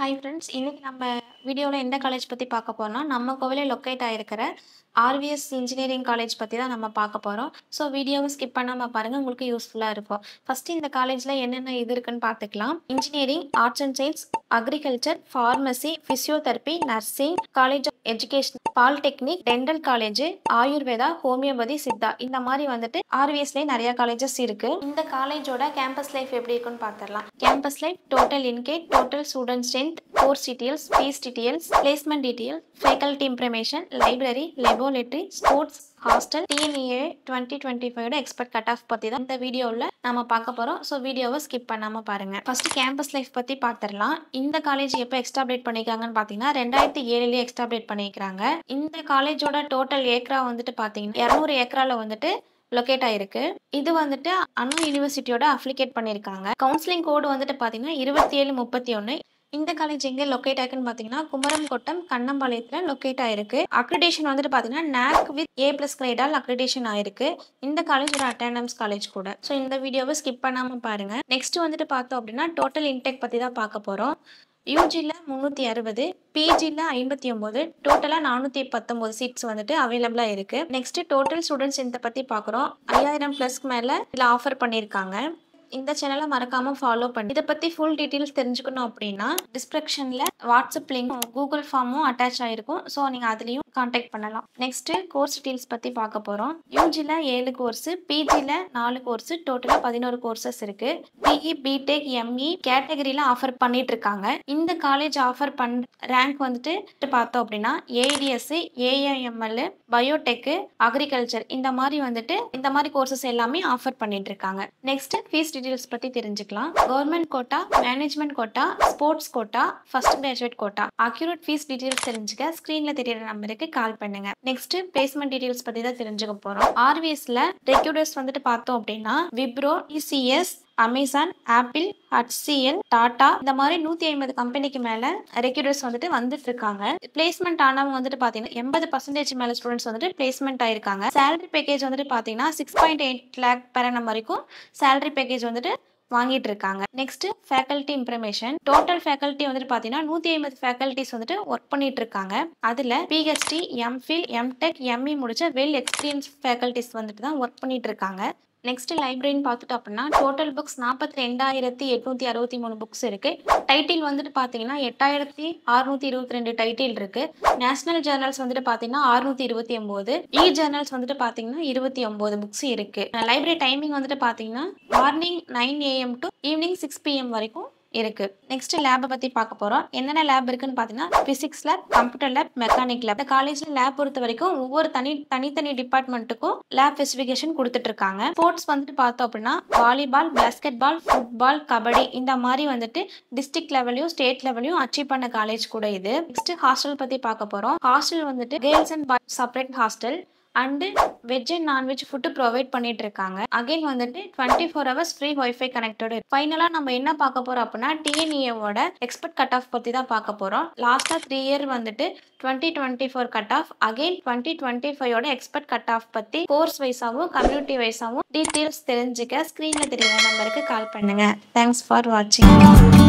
Hi friends, இன்னைக்கு நம்ம வீடியோவில் எந்த காலேஜ் பற்றி பார்க்க போறோம்னா, நம்ம கோவிலில் லொக்கேட் ஆகிருக்கிற ஆர்விஎஸ் இன்ஜினியரிங் காலேஜ் பற்றி தான் நம்ம பார்க்க போகிறோம். ஸோ வீடியோவை ஸ்கிப் பண்ணாமல் பாருங்கள், உங்களுக்கு யூஸ்ஃபுல்லாக இருக்கும். ஃபஸ்ட்டு இந்த காலேஜில் என்னென்ன இது இருக்குன்னு பார்த்துக்கலாம். Engineering, arts and science, agriculture, pharmacy, physiotherapy, nursing, college of education, polytechnic, dental college, Ayurveda, homeopathy, Siddha, இந்த மாதிரி வந்துட்டு ஆர்விஎஸ்லேயே நிறைய காலேஜஸ் இருக்கு. இந்த காலேஜோட கேம்பஸ் லைஃப் எப்படி இருக்குன்னு பார்த்துடலாம். கேம்பஸ் லைஃப், டோட்டல் இன்கேட், total student strength, course details, fees details, placement detail, faculty information, library, laboratory, sports, hostel, TNEA 2025 expert cut off பற்றி தான் இந்த வீடியோவில் நம்ம பார்க்க போகிறோம். ஸோ வீடியோவை ஸ்கிப் பண்ணாமல் பாருங்கள். ஃபர்ஸ்ட் கேம்பஸ் லைஃப் பற்றி பார்த்துடலாம். இந்த காலேஜ் எப்போ எக்ஸ்டாப்ளேட் பண்ணியிருக்காங்கன்னு பார்த்தீங்கன்னா 2007 எக்ஸ்டாப்ளேட் பண்ணியிருக்காங்க. இந்த காலேஜோட டோட்டல் ஏக்கரா வந்துட்டு பார்த்தீங்கன்னா 200 ஏக்கரால வந்துட்டு லொக்கேட் ஆயிருக்கு. இது வந்துட்டு அண்ணா யூனிவர்சிட்டியோட அப்ளிகேட் பண்ணியிருக்காங்க. கவுன்சிலிங் கோடு வந்துட்டு பார்த்தீங்கன்னா 2731. இந்த காலேஜ் எங்கே லொக்கேட் ஆயிருக்குன்னு பார்த்தீங்கன்னா குமரம்கோட்டம், கண்ணம்பாளையத்தில் லொக்கேட் ஆயிருக்கு. அக்ரிடேஷன் வந்துட்டு பார்த்தீங்கன்னா NAC வித் A+ கிரேடால் அக்ரிடேஷன் ஆயிருக்கு. இந்த காலேஜ் ஒரு அட்டானமஸ் காலேஜ் கூட. ஸோ இந்த வீடியோவை ஸ்கிப் பண்ணாமல் பாருங்க. நெக்ஸ்ட் வந்துட்டு பார்த்தோம் அப்படின்னா டோட்டல் இன்டேக் பற்றி தான் பார்க்க போகிறோம். யூஜியில் 360, பிஜியில் 59, டோட்டலாக 419 சீட்ஸ் வந்துட்டு அவைலபிளாக இருக்குது. நெக்ஸ்ட் டோட்டல் ஸ்டூடெண்ட்ஸ் இதை பற்றி பார்க்குறோம். 5000+ மேலே இதில் ஆஃபர் பண்ணியிருக்காங்க. இந்த சேனலை மறக்காமல் ஃபாலோ பண்ணி இதை பற்றி ஃபுல் டீட்டெயில்ஸ் தெரிஞ்சுக்கணும் அப்படின்னா டிஸ்கிரிப்ஷனில் வாட்ஸ்அப் லிங்க், கூகுள் ஃபார்மும் அட்டாச் ஆகிருக்கும். ஸோ நீங்கள் அதுலேயும் கான்டாக்ட் பண்ணலாம். நெக்ஸ்ட்டு கோர்ஸ் டீட்டெயில்ஸ் பற்றி பார்க்க போகிறோம். யூஜியில் 7 கோர்ஸு, பிஜியில் 4 கோர்ஸு, டோட்டலாக 11 கோர்சஸ் இருக்குது. பிஇ, பிடெக், எம்இ கேட்டகரியில் ஆஃபர் பண்ணிட்டு இருக்காங்க. இந்த காலேஜ் ஆஃபர் ரேங்க் வந்துட்டு பார்த்தோம் அப்படின்னா ஏடிஎஸ், ஏஐஎம்எல், பயோடெக்கு, அக்ரிகல்ச்சர், இந்த மாதிரி கோர்சஸ் எல்லாமே ஆஃபர் பண்ணிட்டு இருக்காங்க. நெக்ஸ்ட் ஃபீஸ் டீட்டெயில்ஸ் பற்றி தெரிஞ்சுக்கலாம். Government quota, management quota, sports quota, first graduate quota. Accurate fees details தெரிஞ்சுக்க ஸ்க்ரீனில் தெரியுற நம்பருக்கு கால் பண்ணுங்க. நெக்ஸ்ட் பிளேஸ்மெண்ட் டீட்டெயில்ஸ் பற்றி தான் தெரிஞ்சுக்க போகிறோம். ஆர்விஎஸ்ல ரெக்ரூட்டர்ஸ் வந்துட்டு பார்த்தோம் அப்படின்னா Wipro, TCS, Amazon, apple, HCL, Tata, இந்த மாதிரி 150 கம்பெனிக்கு மேலே ரெக்ரூட்டர்ஸ் வந்துட்டு இருக்காங்க. பிளேஸ்மெண்ட் ஆனவங்க வந்துட்டு பார்த்தீங்கன்னா 80% மேலே ஸ்டூடெண்ட்ஸ் வந்துட்டு பிளேஸ்மெண்ட் ஆயிருக்காங்க. சேலரி பேக்கேஜ் வந்துட்டு பார்த்தீங்கன்னா 6.8 lakh per annum வரைக்கும் சேலரி பேக்கேஜ் வந்துட்டு வாங்கிட்டு இருக்காங்க. Next faculty information. Total faculty வந்துட்டு பார்த்தீங்கன்னா 150 ஃபேக்கல்டிஸ் வந்துட்டு ஒர்க் பண்ணிட்டு இருக்காங்க. அதில் PhD, MPhil, MTech, ME முடிச்ச வெல் எக்ஸ்பீரியன்ஸ் ஃபேக்கல்டிஸ் வந்துட்டு தான் ஒர்க் பண்ணிட்டு இருக்காங்க. நெக்ஸ்ட் லைப்ரரின்னு பார்த்துட்டோம் அப்படின்னா டோட்டல் புக்ஸ் 42,863 புக்ஸ் இருக்கு. டைட்டில் வந்துட்டு பார்த்தீங்கன்னா 8,622 டைட்டில் இருக்கு. நேஷனல் ஜேர்னல்ஸ் வந்துட்டு பார்த்தீங்கன்னா 629, ஜேர்னல்ஸ் வந்துட்டு பார்த்தீங்கன்னா 29 புக்ஸ் இருக்கு. லைப்ரரி டைமிங் வந்துட்டு பார்த்தீங்கன்னா morning 9 AM to evening 6 PM வரைக்கும் இருக்கு. நெக்ஸ்ட் லேபை பத்தி பார்க்க போறோம். என்னென்ன லேப் இருக்குன்னு பார்த்தீங்கன்னா physics lab, computer lab, mechanic lab. இந்த காலேஜ்ல லேப் பொறுத்த வரைக்கும் ஒவ்வொரு தனித்தனி டிபார்ட்மெண்ட்டுக்கும் லேப் ஸ்பெசிஃபிகேஷன் கொடுத்துட்டு இருக்காங்க. ஸ்போர்ட்ஸ் வந்துட்டு பார்த்தோம் அப்படின்னா volleyball, basket, football, kabaddi, இந்த மாதிரி வந்துட்டு டிஸ்ட்ரிக்ட் லெவலையும் ஸ்டேட் லெவலையும் அச்சீவ் பண்ண காலேஜ் கூட இது. நெக்ஸ்ட் ஹாஸ்டல் பத்தி பார்க்க போறோம். ஹாஸ்டல் வந்துட்டு girls and boys separate hostel and veg and non veg food provide பண்ணிட்டு இருக்காங்க. அகைன் வந்துட்டு 24 hours ஃப்ரீ வைஃபை கனெக்டோட. ஃபைனலாக நம்ம என்ன பார்க்க போறோம் அப்படின்னா டிஎன்ஏவோட எக்ஸ்பர்ட் கட் ஆஃப் பற்றி தான் பார்க்க போறோம். லாஸ்ட்டாக 3 year வந்துட்டு 2024 cut off, again 2025 expert cut off பற்றி கோர்ஸ் வைஸாகவும் கம்யூனிட்டி வைஸாகவும் டீட்டெயில்ஸ் தெரிஞ்சுக்க ஸ்க்ரீனில் தெரியுற நம்பருக்கு கால் பண்ணுங்க. தேங்க்ஸ் ஃபார் வாட்சிங்.